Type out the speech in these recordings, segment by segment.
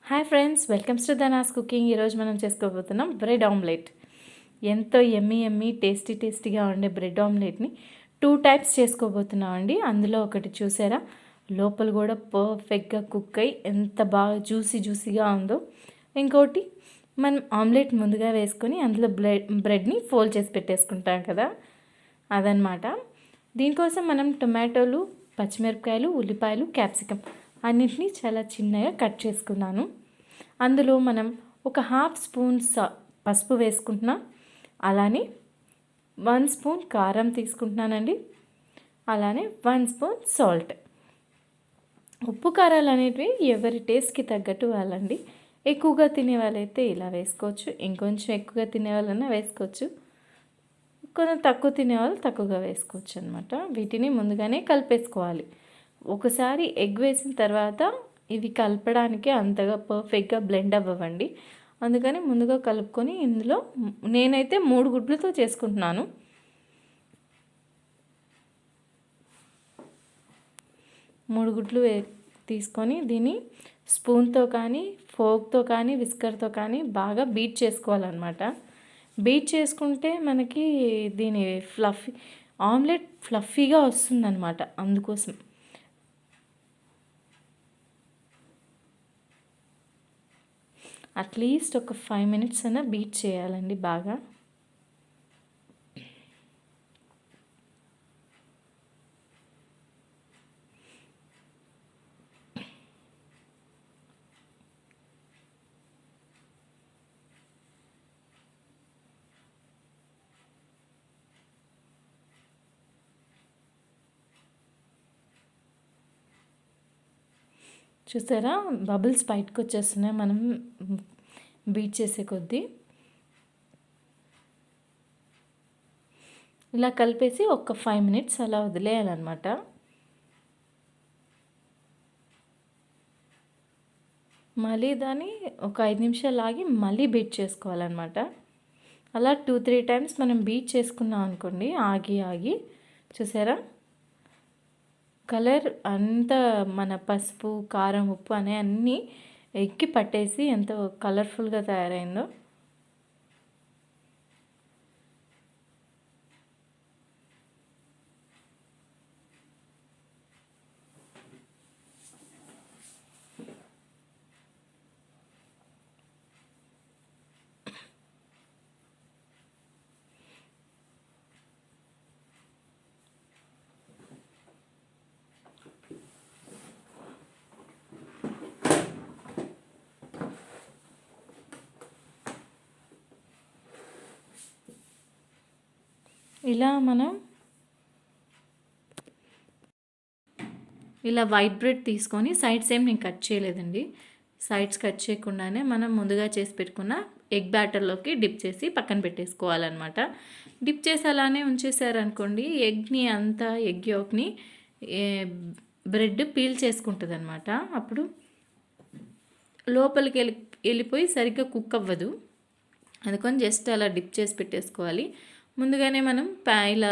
Hi friends, welcomes to ధనాస్ cooking. ఈరోజు మనం చేసుకోబోతున్నాం బ్రెడ్ ఆమ్లెట్. ఎంతో ఎమ్మీ టేస్టీగా ఉండే బ్రెడ్ ఆమ్లెట్ని 2 టైప్స్ చేసుకోబోతున్నాం అండి. అందులో ఒకటి చూసారా, లోపల కూడా పర్ఫెక్ట్గా కుక్ అయ్యి ఎంత బాగా జ్యూసీగా ఉందో. ఇంకోటి మనం ఆమ్లెట్ ముందుగా వేసుకొని అందులో బ్రెడ్ని ఫోల్డ్ చేసి పెట్టేసుకుంటాం కదా, అదనమాట. దీనికోసం మనం టొమాటోలు, పచ్చిమిరపకాయలు, ఉల్లిపాయలు, క్యాప్సికమ్ అన్నింటినీ చాలా చిన్నగా కట్ చేసుకున్నాను. అందులో మనం ఒక 1/2 స్పూన్ పసుపు వేసుకుంటున్నా. అలానే 1 స్పూన్ కారం తీసుకుంటున్నానండి. అలానే 1 స్పూన్ సాల్ట్. ఉప్పు కారాలు అనేటివి ఎవరి టేస్ట్కి తగ్గట్టు వాళ్ళండి. ఎక్కువగా తినే వాళ్ళైతే ఇలా వేసుకోవచ్చు, ఇంకొంచెం ఎక్కువగా తినే వాళ్ళైనా వేసుకోవచ్చు, కొంచెం తక్కువ తినేవాళ్ళు తక్కువగా వేసుకోవచ్చు అనమాట. వీటిని ముందుగానే కలిపేసుకోవాలి. ఒకసారి ఎగ్ వేసిన తర్వాత ఇవి కలపడానికి అంతగా పర్ఫెక్ట్గా బ్లెండ్ అవ్వండి. అందుకని ముందుగా కలుపుకొని ఇందులో నేనైతే 3 గుడ్లతో చేసుకుంటున్నాను. 3 గుడ్లు తీసుకొని దీన్ని స్పూన్తో కానీ, ఫోర్క్తో కానీ, విస్కర్తో కానీ బాగా బీట్ చేసుకోవాలన్నమాట. బీట్ చేసుకుంటే మనకి దీని ఆమ్లెట్ ఫ్లఫీగా వస్తుందన్నమాట. అందుకోసం అట్లీస్ట్ ఒక 5 మినిట్స్ అయినా బీట్ చేయాలండి బాగా. చూసారా, బబుల్స్ బయటకు వచ్చేస్తున్నాయి మనం బీట్ చేసే కొద్దీ. ఇలా కలిపేసి ఒక 5 మినిట్స్ అలా వదిలేయాలన్నమాట. మళ్ళీ దాన్ని ఒక 5 నిమిషాలు ఆగి మళ్ళీ బీట్ చేసుకోవాలన్నమాట. అలా 2-3 టైమ్స్ మనం బీట్ చేసుకున్నాం అనుకోండి, ఆగి చూసారా, కలర్ అంతా మన పసుపు, కారం, ఉప్పు అన్నీ ఎక్కి పట్టేసి ఎంతో కలర్ఫుల్గా తయారైందో. ఇలా వైట్ బ్రెడ్ తీసుకొని సైడ్స్ ఏం నేను కట్ చేయలేదండి. సైడ్స్ కట్ చేయకుండానే మనం ముందుగా చేసి పెట్టుకున్న ఎగ్ బ్యాటర్లోకి డిప్ చేసి పక్కన పెట్టేసుకోవాలన్నమాట. డిప్ చేసి అలానే ఉంచేసారనుకోండి, ఎగ్ యోక్ని బ్రెడ్ పీల్ చేసుకుంటుంది అనమాట. అప్పుడు లోపలికి వెళ్ళిపోయి సరిగ్గా కుక్ అవ్వదు. అందుకని జస్ట్ అలా డిప్ చేసి పెట్టేసుకోవాలి. ముందుగానే మనం ఇలా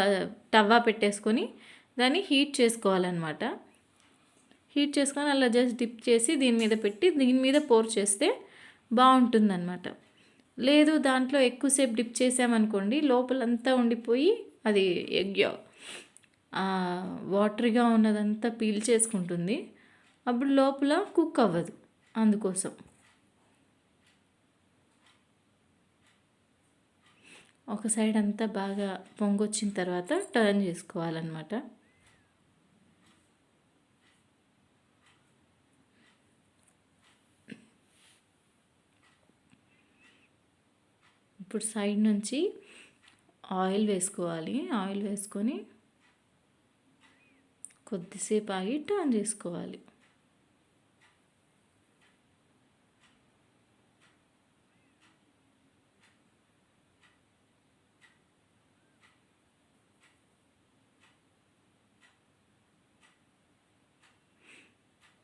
టవ్వా పెట్టేసుకొని దాన్ని హీట్ చేసుకోవాలన్నమాట. హీట్ చేసుకొని అలా జస్ట్ డిప్ చేసి దీని మీద పెట్టి దీని మీద పోర్ చేస్తే బాగుంటుందన్నమాట. లేదు దాంట్లో ఎక్కువసేపు డిప్ చేసామనుకోండి, లోపలంతా ఉండిపోయి అది ఎగ్ వాటరీగా ఉన్నదంతా పీల్ చేసుకుంటుంది. అప్పుడు లోపల కుక్ అవ్వదు. అందుకోసం ఒక సైడ్ అంతా బాగా పొంగొచ్చిన తర్వాత టర్న్ చేసుకోవాలన్నమాట. ఇప్పుడు సైడ్ నుంచి ఆయిల్ వేసుకోవాలి. ఆయిల్ వేసుకొని కొద్దిసేపు ఆగి టర్న్ చేసుకోవాలి.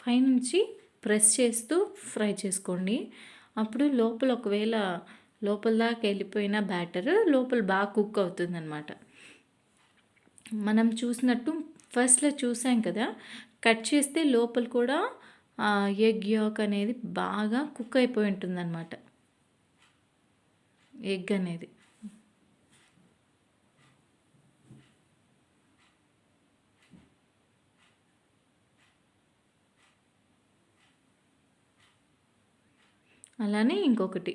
పైనుంచి ప్రెస్ చేస్తూ ఫ్రై చేసుకోండి. అప్పుడు లోపల ఒకవేళ లోపల దాకా వెళ్ళిపోయిన బ్యాటర్ లోపల బాగా కుక్ అవుతుందన్నమాట. మనం చూసినట్టు ఫస్ట్లో చూసాం కదా, కట్ చేస్తే లోపల కూడా ఎగ్ యోక్ అనేది బాగా కుక్ అయిపోయి ఉంటుందన్నమాట. ఎగ్ అనేది అలానే ఇంకొకటి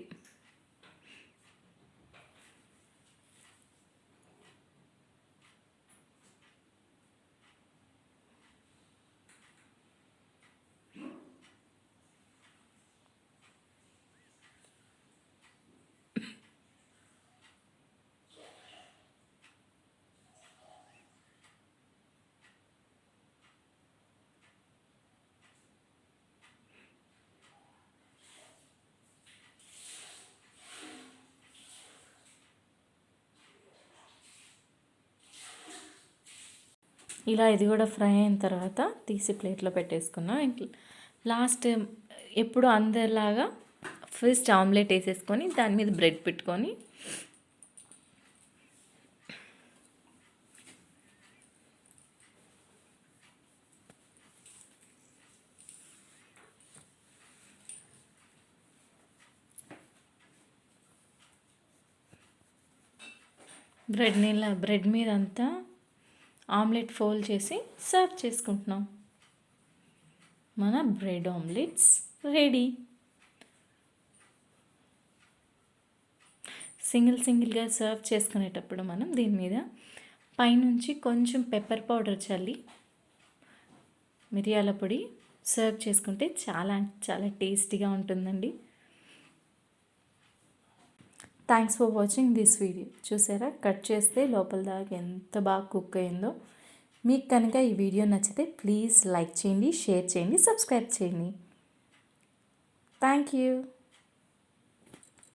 ఇలా ఇది కూడా ఫ్రై అయిన తర్వాత తీసి ప్లేట్లో పెట్టేసుకున్నాం. లాస్ట్ ఎప్పుడు అందరిలాగా ఫస్ట్ ఆమ్లెట్ వేసేసుకొని దాని మీద బ్రెడ్ పెట్టుకొని బ్రెడ్ మీద అంతా ఆమ్లెట్ ఫోల్డ్ చేసి సర్వ్ చేసుకుంటున్నాం. మన బ్రెడ్ ఆమ్లెట్స్ రెడీ. సింగిల్గా సర్వ్ చేసుకునేటప్పుడు మనం దీని మీద పైనుంచి కొంచెం పెప్పర్ పౌడర్ చల్లి మిరియాల పొడి సర్వ్ చేసుకుంటే చాలా చాలా టేస్టీగా ఉంటుందండి. Thanks for watching this video. చూసారా, కట్ చేస్తే లోపల దాకా ఎంత బాగా కుక్ అయిందో. మీకు కనుక ఈ వీడియో నచ్చితే ప్లీజ్ లైక్ చేయండి, షేర్ చేయండి, సబ్స్క్రైబ్ చేయండి. Thank you.